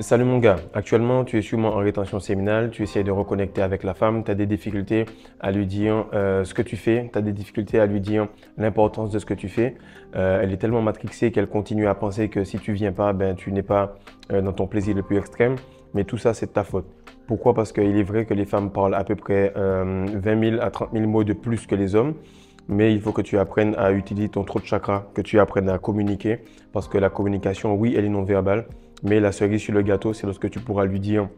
Salut mon gars, actuellement tu es sûrement en rétention séminale, tu essaies de reconnecter avec la femme, tu as des difficultés à lui dire ce que tu fais, tu as des difficultés à lui dire l'importance de ce que tu fais. Elle est tellement matrixée qu'elle continue à penser que si tu viens pas, ben, tu n'es pas dans ton plaisir le plus extrême, mais tout ça c'est de ta faute. Pourquoi? Parce qu'il est vrai que les femmes parlent à peu près 20 000 à 30 000 mots de plus que les hommes. Mais il faut que tu apprennes à utiliser ton trot de chakra, que tu apprennes à communiquer, parce que la communication, oui, elle est non verbale, mais la cerise sur le gâteau, c'est lorsque tu pourras lui dire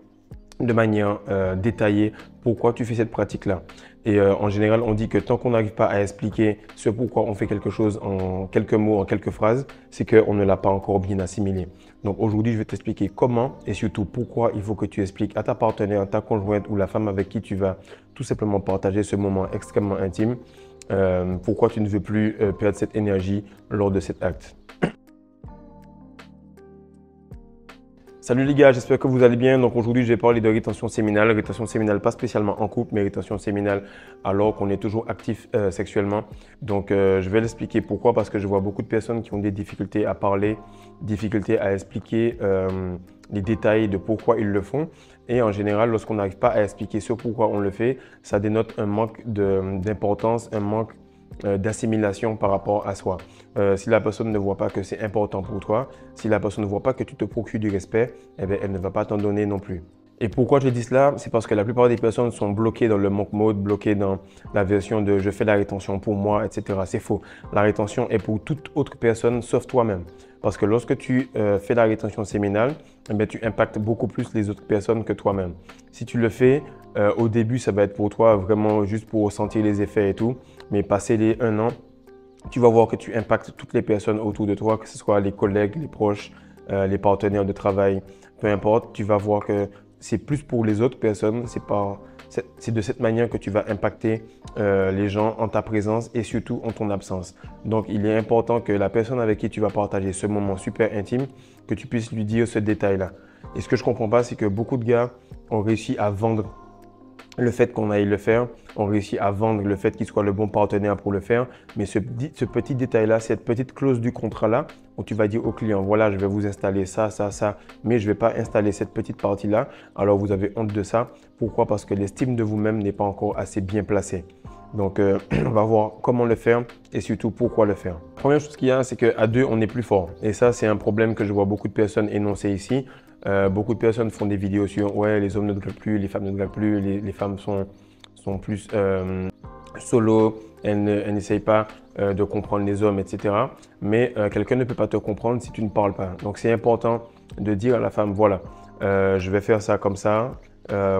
de manière détaillée pourquoi tu fais cette pratique-là. Et en général, on dit que tant qu'on n'arrive pas à expliquer ce pourquoi on fait quelque chose en quelques mots, en quelques phrases, c'est qu'on ne l'a pas encore bien assimilé. Donc aujourd'hui, je vais t'expliquer comment et surtout pourquoi il faut que tu expliques à ta partenaire, ta conjointe ou la femme avec qui tu vas tout simplement partager ce moment extrêmement intime, pourquoi tu ne veux plus perdre cette énergie lors de cet acte. Salut les gars, j'espère que vous allez bien. Donc aujourd'hui, je vais parler de rétention séminale. Rétention séminale, pas spécialement en couple, mais rétention séminale alors qu'on est toujours actif sexuellement. Donc je vais l'expliquer pourquoi, parce que je vois beaucoup de personnes qui ont des difficultés à parler, difficultés à expliquer les détails de pourquoi ils le font. Et en général, lorsqu'on n'arrive pas à expliquer ce pourquoi on le fait, ça dénote un manque d'importance, un manque d'assimilation par rapport à soi. Si la personne ne voit pas que c'est important pour toi, si la personne ne voit pas que tu te procures du respect, eh bien, elle ne va pas t'en donner non plus. Et pourquoi je dis cela? C'est parce que la plupart des personnes sont bloquées dans le monk mode, bloquées dans la version de je fais la rétention pour moi, etc. C'est faux. La rétention est pour toute autre personne sauf toi-même. Parce que lorsque tu fais la rétention séminale, eh bien, tu impactes beaucoup plus les autres personnes que toi-même. Si tu le fais, au début, ça va être pour toi vraiment juste pour ressentir les effets et tout. Mais passé les 1 an, tu vas voir que tu impactes toutes les personnes autour de toi, que ce soit les collègues, les proches, les partenaires de travail, peu importe. Tu vas voir que c'est plus pour les autres personnes. C'est de cette manière que tu vas impacter les gens en ta présence et surtout en ton absence. Donc, il est important que la personne avec qui tu vas partager ce moment super intime, que tu puisses lui dire ce détail-là. Et ce que je ne comprends pas, c'est que beaucoup de gars ont réussi à vendre le fait qu'on aille le faire, on réussit à vendre le fait qu'il soit le bon partenaire pour le faire. Mais ce petit détail-là, cette petite clause du contrat-là, où tu vas dire au client, voilà, je vais vous installer ça, ça, ça, mais je ne vais pas installer cette petite partie-là. Alors, vous avez honte de ça. Pourquoi? Parce que l'estime de vous-même n'est pas encore assez bien placée. Donc, on va voir comment le faire et surtout pourquoi le faire. La première chose qu'il y a, c'est qu'à deux, on est plus fort. Et ça, c'est un problème que je vois beaucoup de personnes énoncer ici. Beaucoup de personnes font des vidéos sur ouais, les hommes ne draguent plus, les femmes ne draguent plus, les femmes sont plus solo, elles n'essayent pas de comprendre les hommes, etc. Mais quelqu'un ne peut pas te comprendre si tu ne parles pas. Donc c'est important de dire à la femme, voilà, je vais faire ça comme ça,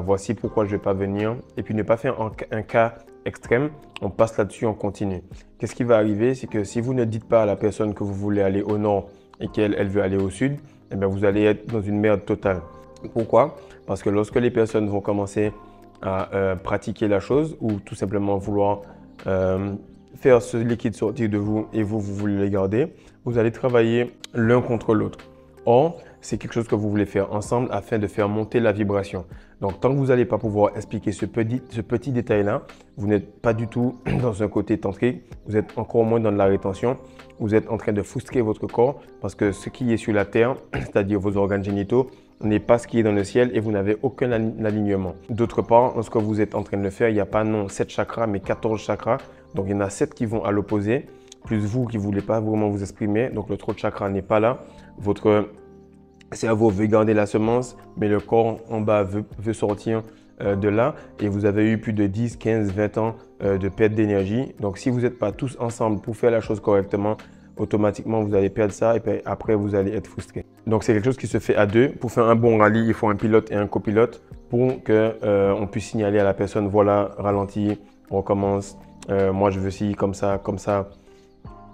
voici pourquoi je ne vais pas venir. Et puis ne pas faire un cas extrême, on passe là-dessus, on continue. Qu'est-ce qui va arriver? C'est que si vous ne dites pas à la personne que vous voulez aller au nord et qu'elle veut aller au sud, eh bien, vous allez être dans une merde totale. Pourquoi? Parce que lorsque les personnes vont commencer à pratiquer la chose ou tout simplement vouloir faire ce liquide sortir de vous et vous voulez le garder, vous allez travailler l'un contre l'autre. Or, c'est quelque chose que vous voulez faire ensemble afin de faire monter la vibration. Donc, tant que vous n'allez pas pouvoir expliquer ce petit détail-là, vous n'êtes pas du tout dans un côté tantrique, vous êtes encore moins dans de la rétention, vous êtes en train de frustrer votre corps parce que ce qui est sur la terre, c'est-à-dire vos organes génitaux, n'est pas ce qui est dans le ciel et vous n'avez aucun alignement. D'autre part, lorsque vous êtes en train de le faire, il n'y a pas non 7 chakras, mais 14 chakras. Donc, il y en a 7 qui vont à l'opposé, plus vous qui ne voulez pas vraiment vous exprimer. Donc, le trop de chakra n'est pas là. Votre cerveau veut garder la semence, mais le corps en bas veut sortir de là. Et vous avez eu plus de 10, 15, 20 ans de perte d'énergie. Donc, si vous n'êtes pas tous ensemble pour faire la chose correctement, automatiquement, vous allez perdre ça et puis après, vous allez être frustré. Donc, c'est quelque chose qui se fait à deux. Pour faire un bon rallye, il faut un pilote et un copilote pour qu'on puisse signaler à la personne, voilà, ralentis, on recommence, moi je veux ci, comme ça, comme ça.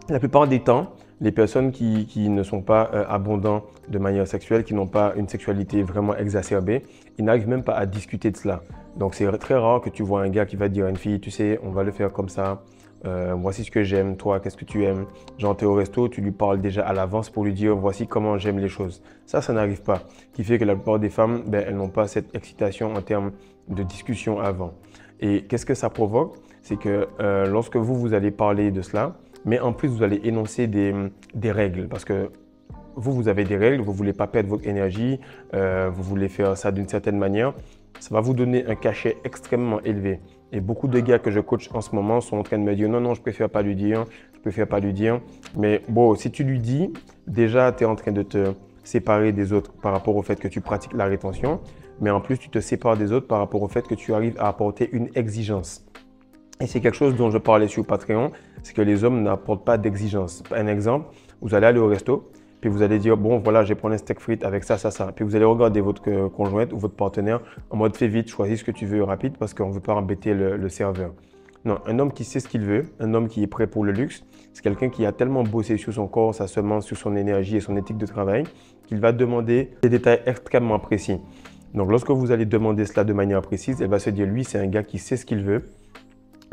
La plupart des temps, les personnes qui ne sont pas abondants de manière sexuelle, qui n'ont pas une sexualité vraiment exacerbée, ils n'arrivent même pas à discuter de cela. Donc, c'est très rare que tu vois un gars qui va dire à une fille, tu sais, on va le faire comme ça, voici ce que j'aime, toi, qu'est-ce que tu aimes. Genre, tu es au resto, tu lui parles déjà à l'avance pour lui dire, voici comment j'aime les choses. Ça n'arrive pas. Ce qui fait que la plupart des femmes, ben, elles n'ont pas cette excitation en termes de discussion avant. Et qu'est-ce que ça provoque? C'est que lorsque vous allez parler de cela, mais en plus, vous allez énoncer des règles parce que vous avez des règles, vous ne voulez pas perdre votre énergie, vous voulez faire ça d'une certaine manière, ça va vous donner un cachet extrêmement élevé. Et beaucoup de gars que je coach en ce moment sont en train de me dire non, non, je préfère pas lui dire, je préfère pas lui dire. Mais bon, si tu lui dis, déjà, tu es en train de te séparer des autres par rapport au fait que tu pratiques la rétention. Mais en plus, tu te sépares des autres par rapport au fait que tu arrives à apporter une exigence. Et c'est quelque chose dont je parlais sur Patreon, c'est que les hommes n'apportent pas d'exigence. Un exemple, vous allez aller au resto, puis vous allez dire, bon voilà, j'ai pris un steak frites avec ça, ça, ça. Puis vous allez regarder votre conjointe ou votre partenaire en mode fais vite, choisis ce que tu veux rapide parce qu'on ne veut pas embêter le serveur. Non, un homme qui sait ce qu'il veut, un homme qui est prêt pour le luxe, c'est quelqu'un qui a tellement bossé sur son corps, sa semence, sur son énergie et son éthique de travail qu'il va demander des détails extrêmement précis. Donc lorsque vous allez demander cela de manière précise, elle va se dire, lui, c'est un gars qui sait ce qu'il veut.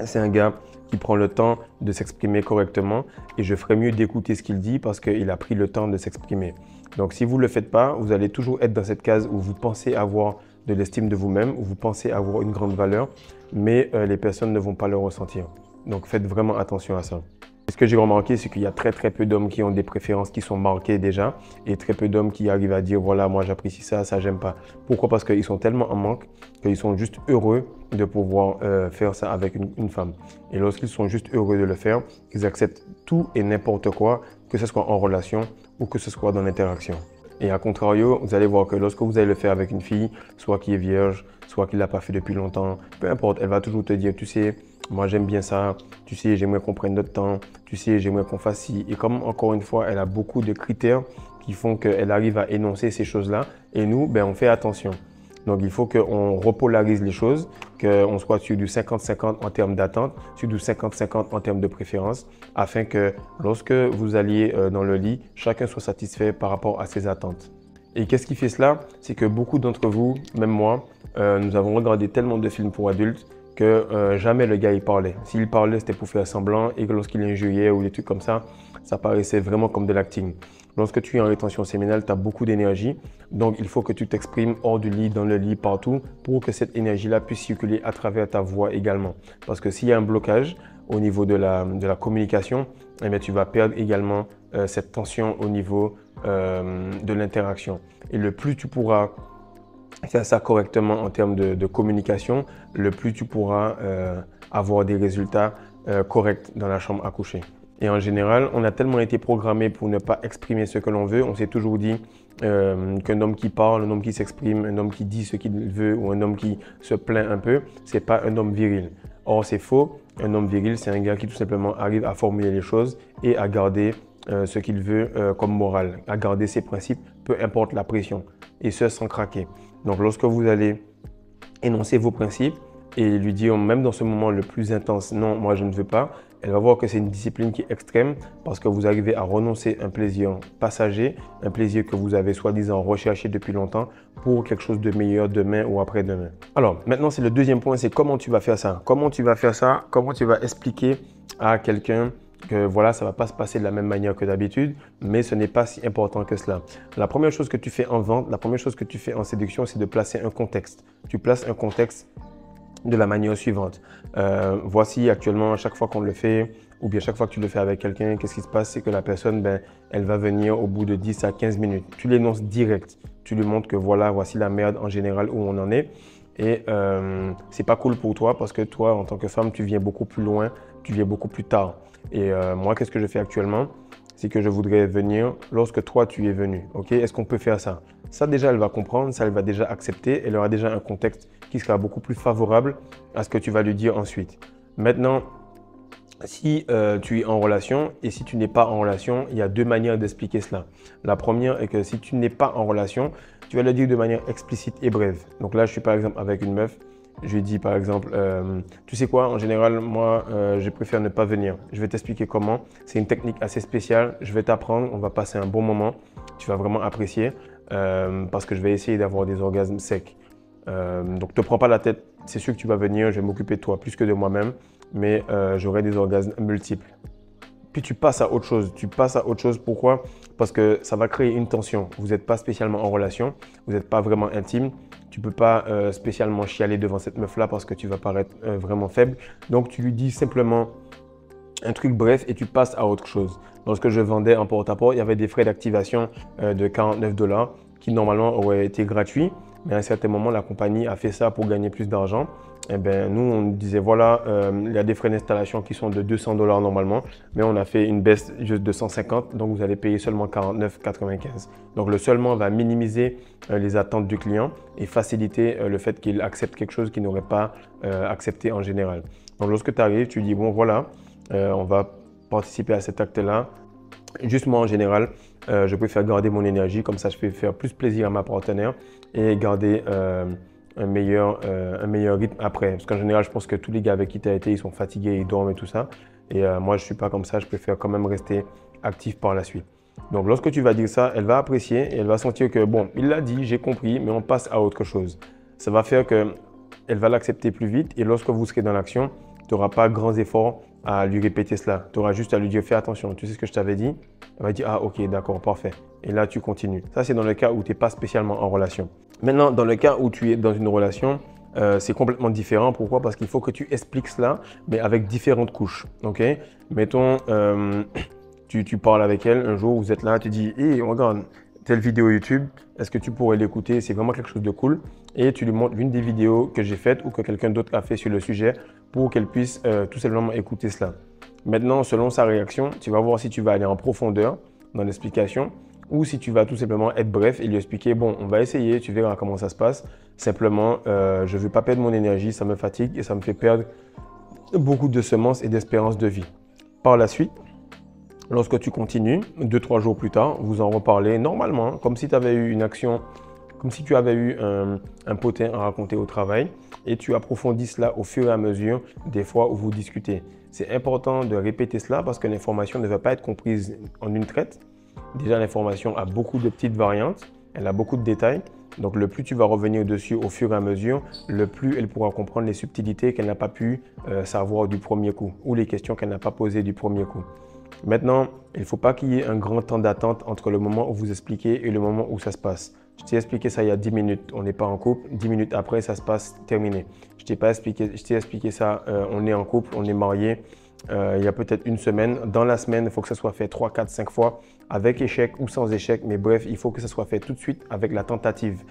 C'est un gars qui prend le temps de s'exprimer correctement et je ferais mieux d'écouter ce qu'il dit parce qu'il a pris le temps de s'exprimer. Donc si vous ne le faites pas, vous allez toujours être dans cette case où vous pensez avoir de l'estime de vous-même, où vous pensez avoir une grande valeur, mais les personnes ne vont pas le ressentir. Donc faites vraiment attention à ça. Ce que j'ai remarqué, c'est qu'il y a très peu d'hommes qui ont des préférences qui sont marquées déjà et très peu d'hommes qui arrivent à dire voilà, moi j'apprécie ça, ça j'aime pas. Pourquoi? Parce qu'ils sont tellement en manque qu'ils sont juste heureux de pouvoir faire ça avec une femme. Et lorsqu'ils sont juste heureux de le faire, ils acceptent tout et n'importe quoi, que ce soit en relation ou que ce soit dans l'interaction. Et à contrario, vous allez voir que lorsque vous allez le faire avec une fille, soit qui est vierge, soit qui ne l'a pas fait depuis longtemps, peu importe, elle va toujours te dire, tu sais, moi j'aime bien ça, tu sais, j'aimerais qu'on prenne notre temps, tu sais, j'aimerais qu'on fasse ci. Et comme encore une fois, elle a beaucoup de critères qui font qu'elle arrive à énoncer ces choses-là. Et nous, ben, on fait attention. Donc il faut qu'on repolarise les choses, qu'on soit sur du 50-50 en termes d'attente, sur du 50-50 en termes de préférence, afin que lorsque vous alliez dans le lit, chacun soit satisfait par rapport à ses attentes. Et qu'est-ce qui fait cela? C'est que beaucoup d'entre vous, même moi, nous avons regardé tellement de films pour adultes que jamais le gars il parlait. S'il parlait, c'était pour faire semblant et que lorsqu'il injuriait ou des trucs comme ça paraissait vraiment comme de l'acting. Lorsque tu es en rétention séminale, tu as beaucoup d'énergie, donc il faut que tu t'exprimes hors du lit, dans le lit, partout, pour que cette énergie-là puisse circuler à travers ta voix également. Parce que s'il y a un blocage au niveau de la communication, eh bien, tu vas perdre également cette tension au niveau de l'interaction. Et le plus tu pourras faire ça correctement en termes de communication, le plus tu pourras avoir des résultats corrects dans la chambre à coucher. Et en général, on a tellement été programmé pour ne pas exprimer ce que l'on veut. On s'est toujours dit qu'un homme qui parle, un homme qui s'exprime, un homme qui dit ce qu'il veut ou un homme qui se plaint un peu, c'est pas un homme viril. Or, c'est faux. Un homme viril, c'est un gars qui tout simplement arrive à formuler les choses et à garder ce qu'il veut comme morale, à garder ses principes, peu importe la pression, et ce sans craquer. Donc, lorsque vous allez énoncer vos principes et lui dire, même dans ce moment le plus intense, non, moi je ne veux pas, elle va voir que c'est une discipline qui est extrême parce que vous arrivez à renoncer à un plaisir passager, un plaisir que vous avez soi-disant recherché depuis longtemps pour quelque chose de meilleur demain ou après-demain. Alors, maintenant, c'est le deuxième point, c'est comment tu vas faire ça. Comment tu vas faire ça? Comment tu vas expliquer à quelqu'un que voilà, ça ne va pas se passer de la même manière que d'habitude, mais ce n'est pas si important que cela. La première chose que tu fais en vente, la première chose que tu fais en séduction, c'est de placer un contexte. Tu places un contexte de la manière suivante. Voici actuellement, à chaque fois qu'on le fait, ou bien chaque fois que tu le fais avec quelqu'un, qu'est-ce qui se passe? C'est que la personne, elle va venir au bout de 10 à 15 minutes. Tu l'énonces direct. Tu lui montres que voilà, voici la merde en général où on en est. Et c'est pas cool pour toi parce que toi, en tant que femme, tu viens beaucoup plus loin, tu viens beaucoup plus tard. Et moi, qu'est-ce que je fais actuellement? C'est que je voudrais venir lorsque toi, tu es venu. Ok? Est-ce qu'on peut faire ça? Ça, déjà, elle va comprendre, ça, elle va déjà accepter. Elle aura déjà un contexte qui sera beaucoup plus favorable à ce que tu vas lui dire ensuite. Maintenant, si tu es en relation et si tu n'es pas en relation, il y a deux manières d'expliquer cela. La première est que si tu n'es pas en relation, tu vas le dire de manière explicite et brève. Donc là, je suis par exemple avec une meuf. Je lui dis par exemple, tu sais quoi, en général, moi, je préfère ne pas venir. Je vais t'expliquer comment. C'est une technique assez spéciale. Je vais t'apprendre. On va passer un bon moment. Tu vas vraiment apprécier parce que je vais essayer d'avoir des orgasmes secs. Donc, ne te prends pas la tête. C'est sûr que tu vas venir. Je vais m'occuper de toi plus que de moi-même. Mais j'aurai des orgasmes multiples. Puis tu passes à autre chose. Tu passes à autre chose. Pourquoi? Parce que ça va créer une tension. Vous n'êtes pas spécialement en relation. Vous n'êtes pas vraiment intime. Tu ne peux pas spécialement chialer devant cette meuf-là parce que tu vas paraître vraiment faible. Donc, tu lui dis simplement un truc bref et tu passes à autre chose. Lorsque je vendais en porte-à-porte, il y avait des frais d'activation de 49 $ qui normalement auraient été gratuits. Mais à un certain moment, la compagnie a fait ça pour gagner plus d'argent. Eh ben, nous, on disait, voilà, il y a des frais d'installation qui sont de 200 $ normalement, mais on a fait une baisse juste de 150, donc vous allez payer seulement 49,95 $. Donc le seulement va minimiser les attentes du client et faciliter le fait qu'il accepte quelque chose qu'il n'aurait pas accepté en général. Donc lorsque tu arrives, tu dis, bon voilà, on va participer à cet acte-là. Juste moi en général, je préfère garder mon énergie, comme ça je peux faire plus plaisir à ma partenaire et garder un meilleur rythme après. Parce qu'en général, je pense que tous les gars avec qui tu as été, ils sont fatigués, ils dorment et tout ça. Et moi, je ne suis pas comme ça, je préfère quand même rester actif par la suite. Donc lorsque tu vas dire ça, elle va apprécier et elle va sentir que bon, il l'a dit, j'ai compris, mais on passe à autre chose. Ça va faire qu'elle va l'accepter plus vite et lorsque vous serez dans l'action, tu n'auras pas grands efforts à lui répéter cela. Tu auras juste à lui dire, fais attention, tu sais ce que je t'avais dit? Elle va dire, ah ok, d'accord, parfait. Et là, tu continues. Ça, c'est dans le cas où tu n'es pas spécialement en relation. Maintenant, dans le cas où tu es dans une relation, c'est complètement différent. Pourquoi? Parce qu'il faut que tu expliques cela, mais avec différentes couches. Ok? Mettons, tu parles avec elle, un jour, vous êtes là, tu dis, hé, regarde, telle vidéo YouTube, est-ce que tu pourrais l'écouter? C'est vraiment quelque chose de cool. Et tu lui montres une des vidéos que j'ai faites ou que quelqu'un d'autre a fait sur le sujet pour qu'elle puisse tout simplement écouter cela. Maintenant, selon sa réaction, tu vas voir si tu vas aller en profondeur dans l'explication ou si tu vas tout simplement être bref et lui expliquer, bon, on va essayer, tu verras comment ça se passe. Simplement, je ne veux pas perdre mon énergie, ça me fatigue et ça me fait perdre beaucoup de semences et d'espérance de vie. Par la suite, lorsque tu continues, 2-3 jours plus tard, vous en reparlez normalement, comme si tu avais eu une action, comme si tu avais eu un potin à raconter au travail et tu approfondis cela au fur et à mesure des fois où vous discutez. C'est important de répéter cela parce que l'information ne va pas être comprise en une traite. Déjà, l'information a beaucoup de petites variantes, elle a beaucoup de détails. Donc, le plus tu vas revenir dessus au fur et à mesure, le plus elle pourra comprendre les subtilités qu'elle n'a pas pu savoir du premier coup ou les questions qu'elle n'a pas posées du premier coup. Maintenant, il ne faut pas qu'il y ait un grand temps d'attente entre le moment où vous expliquez et le moment où ça se passe. Je t'ai expliqué ça il y a 10 minutes, on n'est pas en couple. 10 minutes après, ça se passe, terminé. Je t'ai expliqué ça, on est en couple, on est mariés. Il y a peut-être une semaine. Dans la semaine, il faut que ça soit fait 3, 4, 5 fois, avec échec ou sans échec. Mais bref, il faut que ça soit fait tout de suite avec la tentative.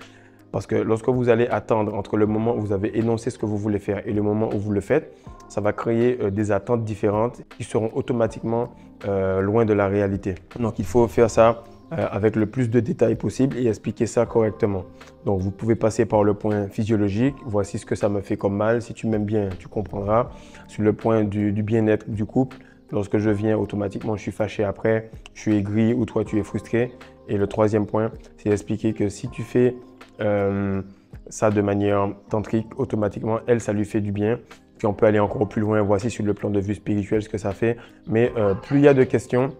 Parce que lorsque vous allez attendre entre le moment où vous avez énoncé ce que vous voulez faire et le moment où vous le faites, ça va créer des attentes différentes qui seront automatiquement loin de la réalité. Donc, il faut faire ça avec le plus de détails possible et expliquer ça correctement. Donc, vous pouvez passer par le point physiologique. Voici ce que ça me fait comme mal. Si tu m'aimes bien, tu comprendras. Sur le point du bien-être du couple, lorsque je viens, automatiquement, je suis fâché après, je suis aigri ou toi, tu es frustré. Et le troisième point, c'est expliquer que si tu fais ça de manière tantrique, automatiquement, elle, ça lui fait du bien. Puis on peut aller encore plus loin. Voici sur le plan de vue spirituel ce que ça fait. Mais plus il y a de questions,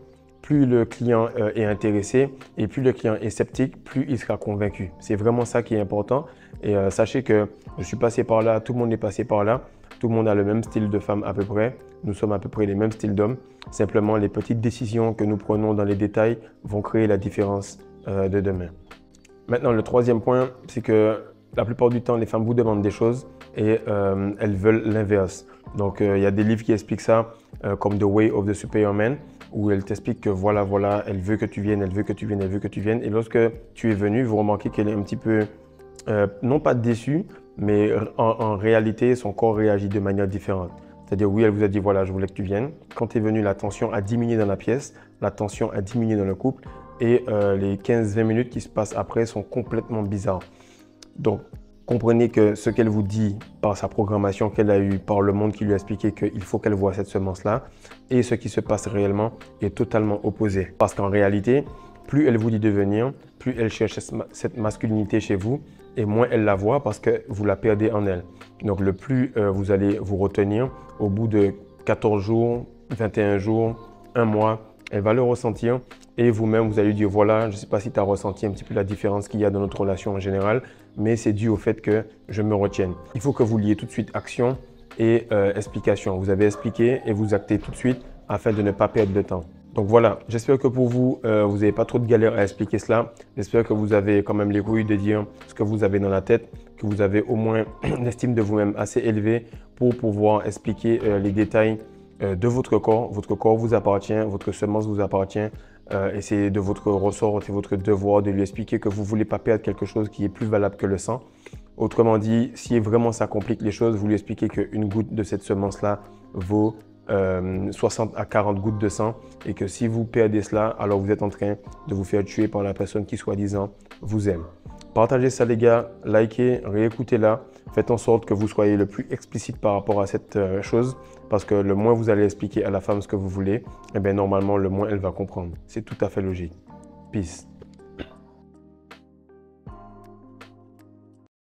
plus le client est intéressé et plus le client est sceptique, plus il sera convaincu. C'est vraiment ça qui est important. Et sachez que je suis passé par là, tout le monde est passé par là. Tout le monde a le même style de femme à peu près. Nous sommes à peu près les mêmes styles d'hommes. Simplement, les petites décisions que nous prenons dans les détails vont créer la différence de demain. Maintenant, le troisième point, c'est que la plupart du temps, les femmes vous demandent des choses et elles veulent l'inverse. Donc, il y a des livres qui expliquent ça, comme The Way of the Superior Man, où elle t'explique que voilà, elle veut que tu viennes, elle veut que tu viennes, elle veut que tu viennes. Et lorsque tu es venu, vous remarquez qu'elle est un petit peu, non pas déçue, mais en réalité, son corps réagit de manière différente. C'est-à-dire, oui, elle vous a dit, voilà, je voulais que tu viennes. Quand tu es venu, la tension a diminué dans la pièce, la tension a diminué dans le couple et les 15-20 minutes qui se passent après sont complètement bizarres. Donc, comprenez que ce qu'elle vous dit par sa programmation qu'elle a eue, par le monde qui lui a expliqué qu'il faut qu'elle voie cette semence-là et ce qui se passe réellement est totalement opposé. Parce qu'en réalité, plus elle vous dit de venir, plus elle cherche cette masculinité chez vous et moins elle la voit parce que vous la perdez en elle. Donc, le plus vous allez vous retenir, au bout de 14 jours, 21 jours, 1 mois, elle va le ressentir et vous-même, vous allez lui dire, voilà, je ne sais pas si tu as ressenti un petit peu la différence qu'il y a dans notre relation en général, mais c'est dû au fait que je me retienne. Il faut que vous liez tout de suite action et explication. Vous avez expliqué et vous actez tout de suite afin de ne pas perdre de temps. Donc voilà, j'espère que pour vous, vous n'avez pas trop de galère à expliquer cela. J'espère que vous avez quand même les couilles de dire ce que vous avez dans la tête, que vous avez au moins l'estime de vous-même assez élevée pour pouvoir expliquer les détails de votre corps. Votre corps vous appartient, votre semence vous appartient. Et c'est de votre ressort, c'est votre devoir de lui expliquer que vous ne voulez pas perdre quelque chose qui est plus valable que le sang. Autrement dit, si vraiment ça complique les choses, vous lui expliquez qu'une goutte de cette semence-là vaut 60 à 40 gouttes de sang et que si vous perdez cela, alors vous êtes en train de vous faire tuer par la personne qui, soi-disant, vous aime. Partagez ça les gars, likez, réécoutez-la. Faites en sorte que vous soyez le plus explicite par rapport à cette chose parce que le moins vous allez expliquer à la femme ce que vous voulez, eh bien normalement le moins elle va comprendre. C'est tout à fait logique. Peace.